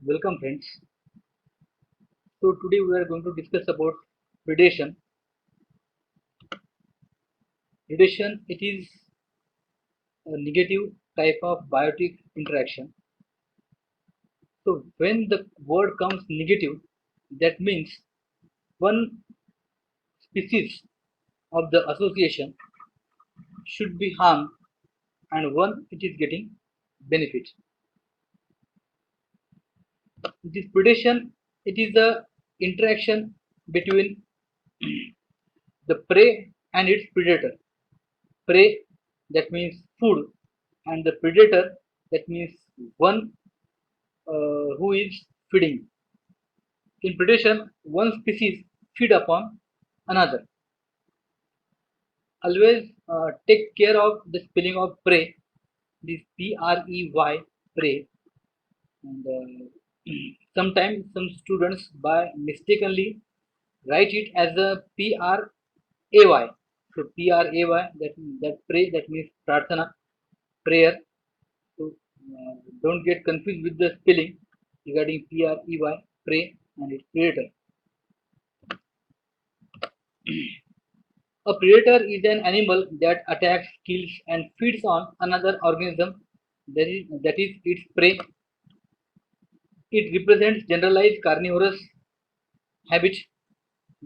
Welcome friends. So today we are going to discuss about predation. Predation, it is a negative type of biotic interaction. So when the word comes negative, that means one species of the association should be harmed and one it is getting benefit. This predation, it is the interaction between the prey and its predator. Prey, that means food, and the predator, that means one who is feeding. In predation, one species feed upon another. Always take care of the spelling of prey. This Prey, prey. And sometimes some students by mistakenly write it as a Pray. So Pray, that pray, that means prarthana, prayer. So don't get confused with the spelling regarding pray, and its predator. A predator is an animal that attacks, kills, and feeds on another organism that is its prey. It represents generalized habit.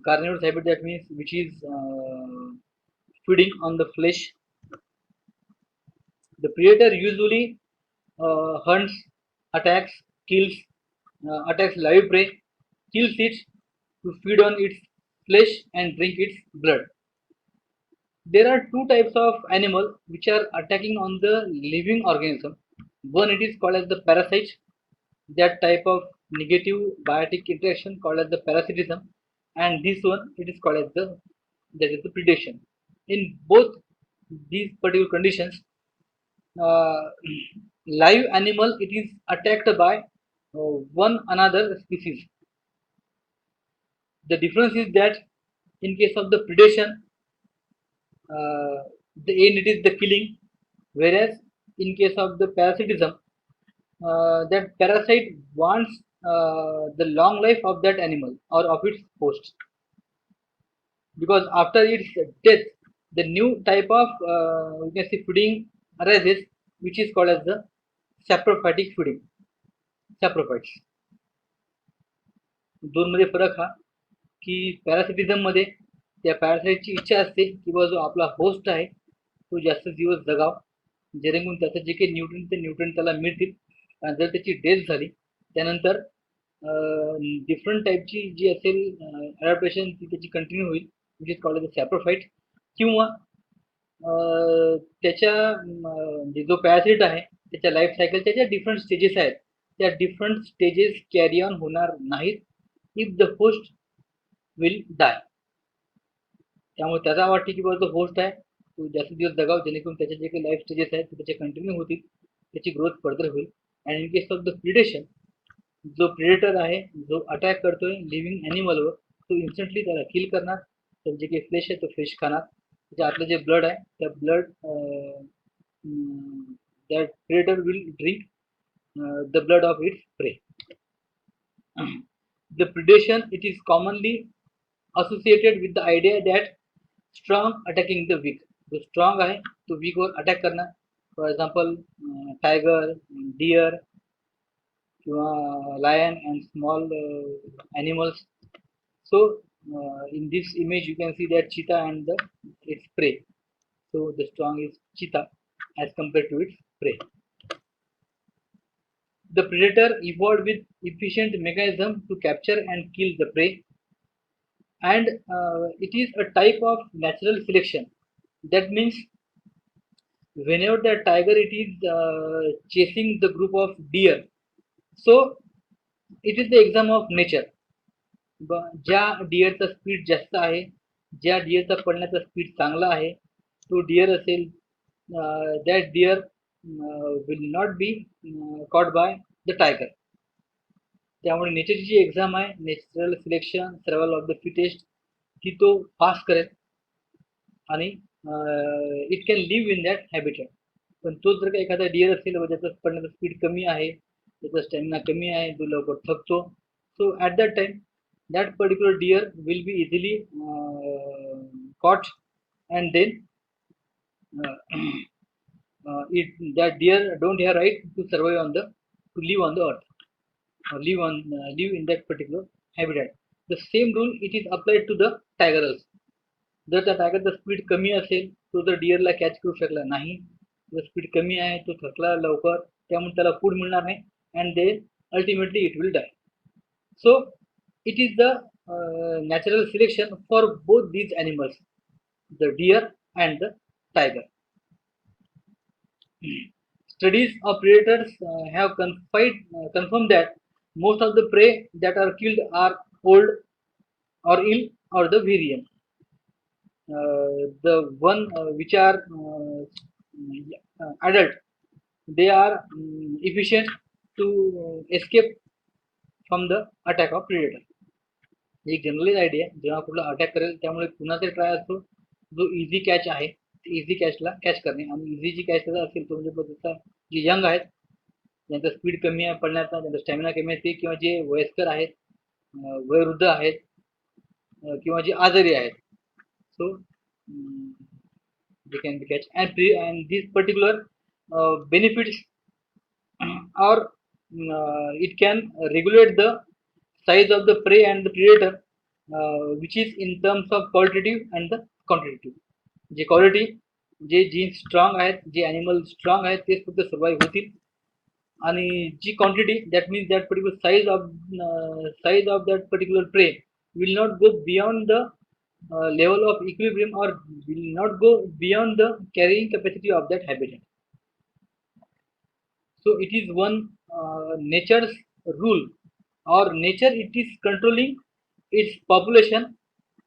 Carnivorous habit, that means which is feeding on the flesh. The predator usually hunts, attacks, kills, attacks live prey, kills it to feed on its flesh and drink its blood. There are two types of animal which are attacking on the living organism. One, it is called as the parasite. That type of negative biotic interaction called as the parasitism, and this one it is called as the predation. In both these particular conditions, uh, live animal it is attacked by one another species. The difference is that in case of the predation, uh, the aim it is the killing, whereas in case of the parasitism, that parasite wants the long life of that animal or of its host, because after its death the new type of we can say feeding arises, which is called as the saprophytic feeding. Saprophytes, दोन मध्ये फरक हा की parasitism मध्ये त्या पॅरासाइटची इच्छा असते की बाबा जो आपला होस्ट आहे तो जास्त दिवस जगाव, जेणेकरून त्याचं जे काही न्यूट्रन ते न्यूट्रन त्याला मिळतील. आणि जर त्याची डेथ झाली त्यानंतर डिफरंट टाईपची जी असेल ॲडॅप्टेशन ती त्याची कंटिन्यू होईल, विच इज कॉल्ड सॅप्रोफाईट. किंवा त्याच्या म्हणजे जो पॅरासिट आहे त्याच्या लाईफ सायकलच्या ज्या डिफरंट स्टेजेस आहेत त्या डिफरंट स्टेजेस कॅरी ऑन होणार नाहीत if the host will die. त्यामुळे त्याचा वाटते की बाबा जो होस्ट आहे तो जास्त दिवस जगाव, जेणेकरून त्याचे जे काही लाईफ स्टेजेस आहेत ते त्याचे कंटिन्यू होतील, त्याची ग्रोथ फर्दर होईल. And in case of the predation, जो प्रिडेटर आहे जो अटॅक करतोय लिव्हिंग ॲनिमलवर तो इन्स्टंटली त्याला किल करणार. तर जे काही फ्लेश आहे तो फ्लेश खाणार. त्याच्या आतलं जे ब्लड आहे त्या blood that predator will drink the blood of its prey. The predation it is commonly associated with the idea that strong attacking the weak. जो strong आहे तो weak वर attack करणार. For example, tiger, deer किंवा lion and small animals. So in this image you can see that cheetah and its prey. So the strong is cheetah as compared to its prey. The predator evolved with efficient mechanism to capture and kill the prey, and it is a type of natural selection. That means whenever the tiger it is chasing the group of deer, so it is the exam of nature. ज्या डिअरचा speed जास्त आहे, ज्या डिअरचा पडण्याचा speed चांगला आहे, तो deer असेल, that deer will not be caught by the tiger. त्यामुळे नेचरची जी एक्झाम आहे natural selection survival of the fittest ती तो पास करेल आणि it can live in that habitat. पण तो जर का एखादा डिअर असेल व ज्याचा पडण्याचा स्पीड कमी आहे, त्याचा स्टॅमिना कमी आहे, तो लवकर थकतो. So at that time that particular deer will be easily caught, and then it that deer don't have right to survive on the to live on the earth or live in that particular habitat. The same rule it is applied to the tiger also. जर त्या टायगरचा speed कमी असेल, तो जर डिअरला catch करू शकला नाही, जर स्पीड कमी आहे, तो थकला लवकर, त्यामुळे त्याला फूड मिळणार नाही, and they ultimately it will die. So it is the natural selection for both these animals, the deer and the tiger. Studies of predators have confirmed that most of the prey that are killed are old or ill or the very young. The one which are adult, they are efficient to escape from the attack of predator. एक generally idea, जेव्हा कुठला attack करेल त्यामुळे कुणाचा try असतो, जो easy catch आहे easy कॅचला catch करणे, आणि इझी जी कॅच असेल तो म्हणजे त्याचा जे यंग आहेत, ज्यांचा स्पीड कमी आहे पडण्याचा, ज्यांचा स्टॅमिना कमी आहे, किंवा जे वयस्कर आहेत, वयोवृद्ध आहेत, किंवा जे आजारी आहेत. सो they can be catch, and these particular benefits or it can regulate the size of the prey and the predator, which is in terms of qualitative and the quantitative. जे क्वालिटी, जे जीन्स स्ट्रॉंग आहेत, जे animal strong आहेत तेच फक्त survive होतील, आणि जी quantity that means that particular size of that particular prey will not go beyond the level of equilibrium or will not go beyond the carrying capacity of that habitat. So it is one nature's rule, or nature it is controlling its population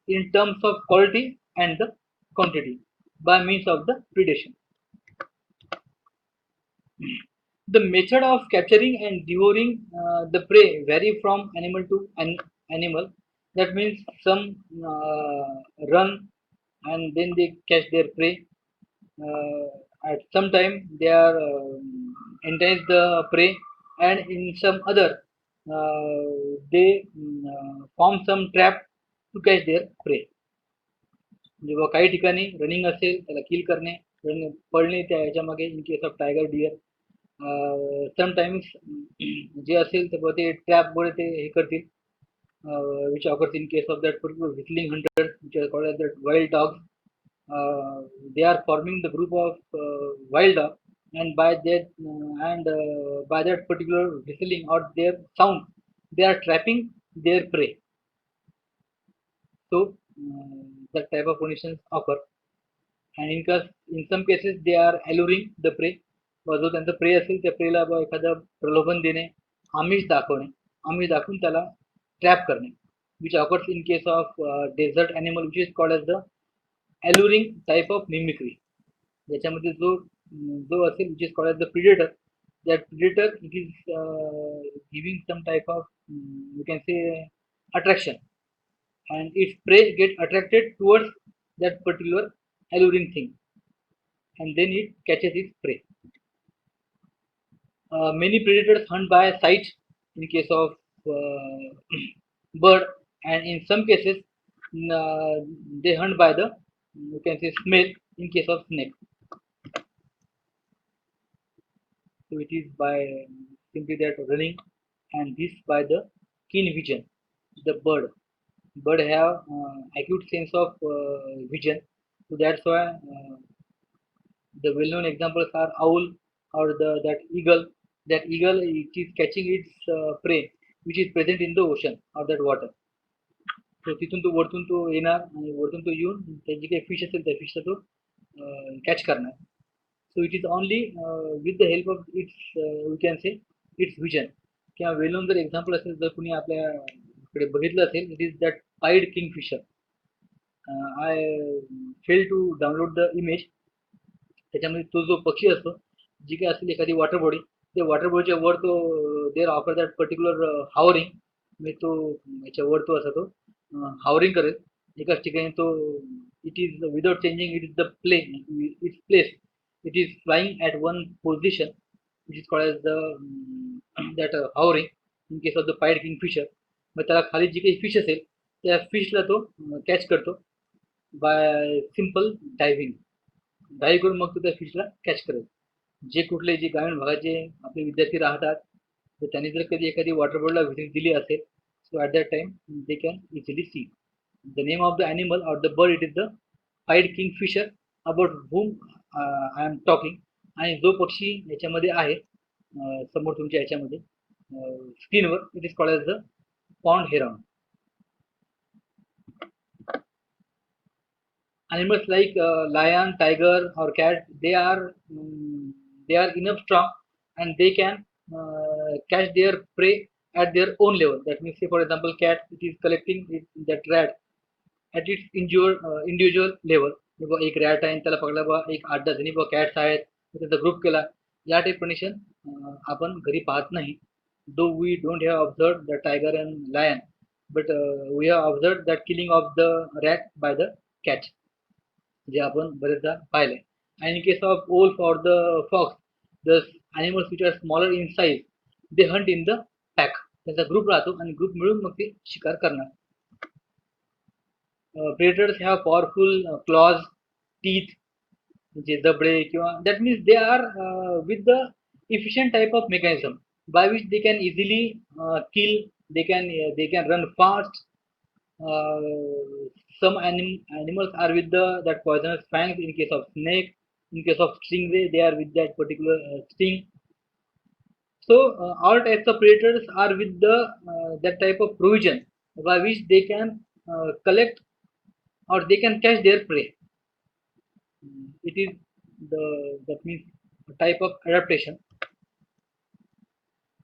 in terms of quality and the quantity by means of the predation. The method of capturing and devouring the prey vary from animal to animal. That means some run and then they catch their prey. At some time they are entice the prey, and in some other they form some trap to catch their prey. जेव्हा काही ठिकाणी running असेल त्याला किल करणे, पळणे त्या ह्याच्यामागे, in case of tiger deer. Sometimes जे असेल तर ते ट्रॅपमुळे ते हे करतील, which occurs in case of that particular whistling hunters, which are called as that wild dogs. They are forming the group of wild dog, and by that particular whistling or their sound, they are trapping their prey. So that type of conditions occur, and in some cases they are alluring the prey. जो त्यांचा pray असेल त्या प्रेला एखादं प्रलोभन देणे, आमिष दाखवणे, आमिष दाखवून त्याला ट्रॅप करणे, which occurs in case of desert animal, which is called as the alluring type of mimicry. ज्याच्यामध्ये जो असेल which is called as the predator, that predator it is giving some type of you can say attraction, and its prey get attracted towards that particular alluring thing, and then it catches its prey. Many predators hunt by sight in case of bird, and in some cases they hunt by the you can say smell in case of snake. So it is by simply that running, and this by the keen vision. The bird have acute sense of vision, so that's why the well-known examples are owl or that eagle. That eagle it is catching its prey which is present in the ocean or that water. So तिथून तो वरतून तो येणार, आणि वरतून तो येऊन त्याची काही फिश असेल त्या फिशचा तो कॅच करणार. So it is only with the help of its we can say its vision. किंवा वेल नोन जर एक्झाम्पल असेल, जर कुणी आपल्याकडे बघितलं असेल, it is that pied kingfisher. I fail to download the image. त्याच्यामध्ये तो जो पक्षी असतो, जी काही असेल एखादी वॉटर बॉडी, ते वॉटर बॉडीच्या वर तो there offer that particular hovering, म्हणजे तो याच्या वर तो असा तो हावरिंग करेल एकाच ठिकाणी. तो it is without changing it is the place, it is flying at one position, which is called as the that hovering in case of the pied kingfisher. मग त्याला खाली जी काही फिश असेल त्या फिशला तो कॅच करतो बाय सिम्पल डायव्हिंग. डायव्ह करून मग तो त्या फिशला कॅच करेल. जे कुठले जे ग्रामीण भागाचे आपले विद्यार्थी राहतात तर त्यांनी जर कधी एखादी वॉटर बोर्डला व्हिजिट दिली असेल so at that time they can easily see the name of the animal or the bird. It is the pied kingfisher about whom I am talking. आणि जो पक्षी याच्यामध्ये आहे समोर तुमच्या याच्यामध्ये स्क्रीनवर it is called as the pond heron. Animals like lion, tiger, or cat, they are enough strong and they can catch their prey at their own level. That means, say for example, cat it is collecting that rat at its individual level. बाबा एक rat आहे त्याला पकडला बा एक 8-10 जणी बा cats आहेत त्याचा ग्रुप केला या टाईप कंडिशन आपण घरी पाहत नाही. Though we don't have observe the tiger and lion but we have observe that killing of the rat by the cat जे आपण बरेचदा पाहिले. आणि in case of wolf or the fox, the animals which are smaller in size, they hunt in the pack. त्यांचा group राहतो आणि group मिळून मग ते शिकार करणार. Predators have powerful claws, teeth, म्हणजे जबडे किंवा that means they are with the efficient type of mechanism by which they can easily kill. They can run fast. Some animals are with the that poisonous fangs. In case of snake, in case of stingray, they are with that particular sting. So all types of predators are with the that type of provision by which they can collect or they can catch their prey. It is that means a type of adaptation.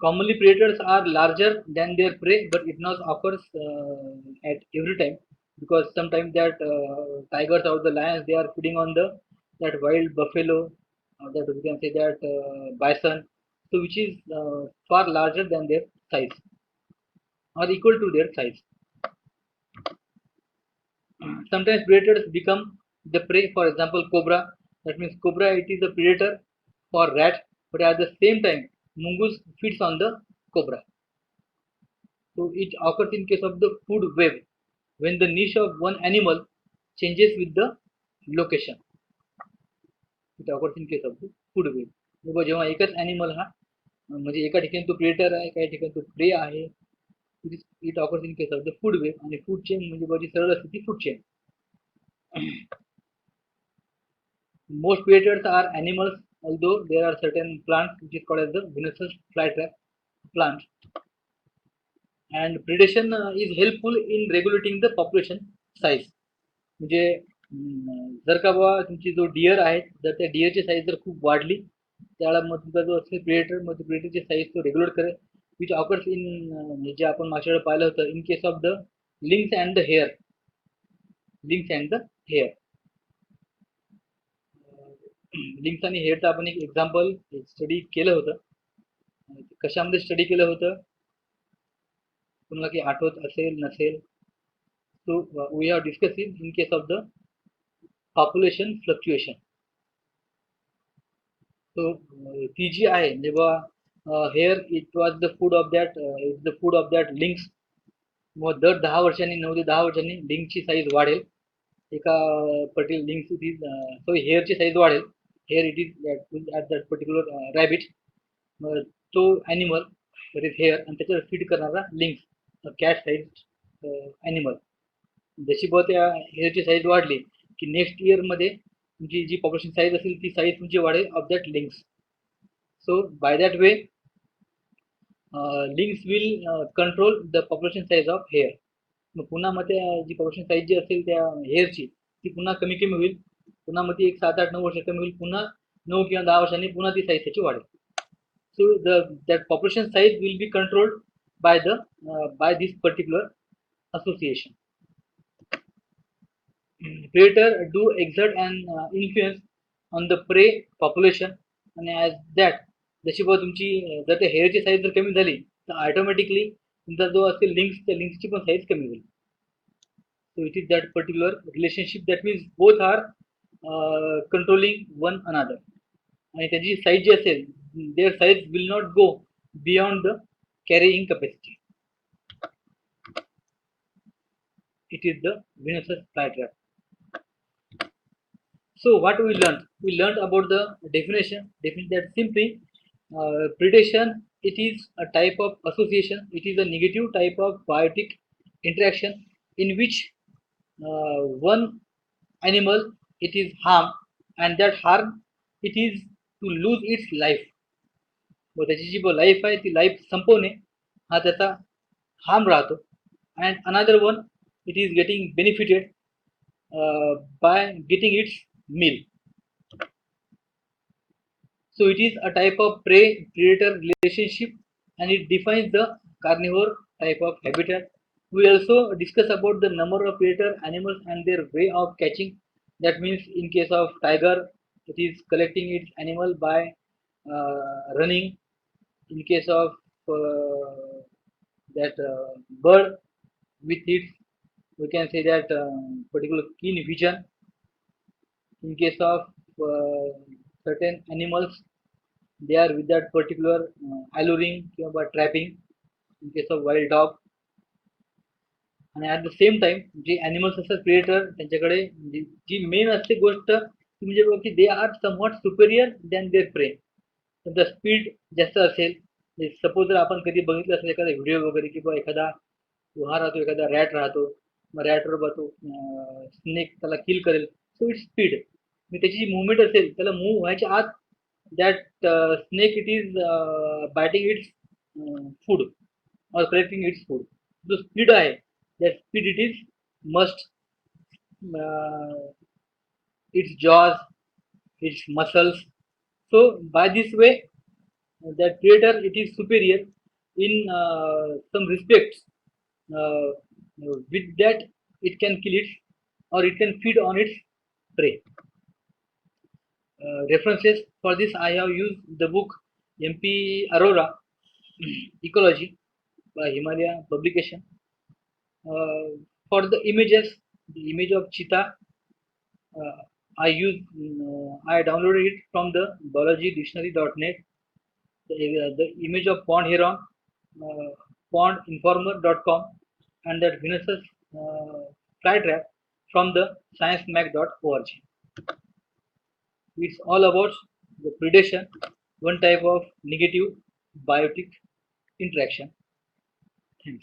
Commonly, predators are larger than their prey, but it not occurs at every time because sometimes that tigers or the lions they are feeding on the that wild buffalo or that we can say that bison, so which is far larger than their size or equal to their size. Sometimes predators become the prey. For example, cobra. That means cobra it is a predator for rat, but at the same time mongoose feeds on the cobra. So it occurs in case of the food web when the niche of one animal changes with the location. It occurs in case of the food web. बघा जेव्हा एकच animal हा म्हणजे एका ठिकाणी तो predator आहे काही ठिकाणी तो प्रे आहे. It occurs in case of the food web आणि फूड चेन म्हणजे बघी सरळ असते ती food chain. Most predators are animals, although there are certain plants which is called as the venomous flytrap plants. And predation is helpful in regulating the population size. म्हणजे जर का बाबा तुमची जो डिअर आहे जर त्या डिअरची साईज जर खूप वाढली त्यावेळेला मग तुमचा जो असेल प्रेडेटर मग प्रेडेटरची साईज तो रेग्युलेट करेल विच ऑकर्स इन जे आपण मागच्या वेळेला पाहिलं होतं इन case of the links and the hair. Links and the hair. Links आणि हेअरचं आपण एक एक्झाम्पल स्टडी केलं होतं. कशामध्ये स्टडी केलं होतं तुम्हाला की आठवत असेल नसेल. So we are discussing in case of the population fluctuation. So ती जी आहे जेव्हा here it was the food of that lynx. मग दर 10 वर्षांनी 9 ते 10 वर्षांनी लिंकची साईज वाढेल एका particular lynx it is so हेअरची साईज वाढेल. Hare it is at that particular rabbit. तो ॲनिमल दॅट इज हेअर आणि त्याच्यावर फीड करणारा लिंक्स कॅट साईज ॲनिमल. जशी बघ त्या हेअरची साईज वाढली की नेक्स्ट इयरमध्ये तुमची जी पॉप्युलेशन साईज असेल ती साईज तुमची वाढेल of that lynx. So by that way lynx will control the population size of hare. मग पुन्हा मग त्या जी पॉप्युलेशन साईज जी असेल त्या हेअरची ती पुन्हा कमी कमी होईल. पुन्हा मग ती एक 7-8-9 वर्ष कमी होईल. पुन्हा 9 किंवा 10 वर्षांनी पुन्हा ती साईज त्याची वाढेल. So that population size will be controlled by this particular association. Predator do exert an influence on the prey population and as that जशी बघ तुमची जर त्या हेअरची साईज जर कमी झाली तर ऑटोमॅटिकली तुमचा जो असेल लिंक्स त्या लिंक्सची पण साईज कमी होईल. So it is that particular relationship that means both are controlling one another. आणि त्याची साईज जी असेल their size will not go beyond the carrying capacity. It is the Venus's flytrap. So what we learned? We learned about the definition. Define that simply predation. It is a type of association. It is a negative type of biotic interaction in which one animal it is harm, and that harm it is to lose its life. व त्याची जी life आहे ती life संपवणे हा त्याचा harm राहतो. And another one it is getting benefited by getting its meal. So it is a type of prey predator relationship, and it defines the carnivore type of habitat. We also discuss about the number of predator animals and their way of catching. That means in case of tiger, it is collecting its animal by running. In case of that bird with its, we can say that particular keen vision. In case of certain animals, they are with that particular alluring किंवा trapping. In case of wild dog, आणि at the same time जे animals असतात predator त्यांच्याकडे जी main असते गोष्ट ती म्हणजे बघा की they are somewhat superior than their prey. त्यांचा स्पीड जास्त असेल. सपोज जर आपण कधी बघितलं असेल एखादा व्हिडिओ वगैरे की बा एखादा गुहा राहतो, एखादा रॅट राहतो, मग रॅटवर बा तो स्नेक त्याला किल करेल. So its speed. मी त्याची जी मुवमेंट असेल त्याला मूव्ह व्हायच्या आत that snake it is biting its food or collecting its food. जो स्पीड आहे that speed it is must uh, its jaws, its muscles. So by this way, that predator it is superior in some respects. Uh, with that, it can kill it or it can feed on its prey. References for this I have used the book MP Arora Ecology by Himalaya Publication. For the images, the image of cheetah, uh, I downloaded it from the biologydictionary.net. The image of pond heron, uh, pondinformer.com, and that Venus flytrap from the sciencemag.org. It's all about the predation, one type of negative biotic interaction. Thanks.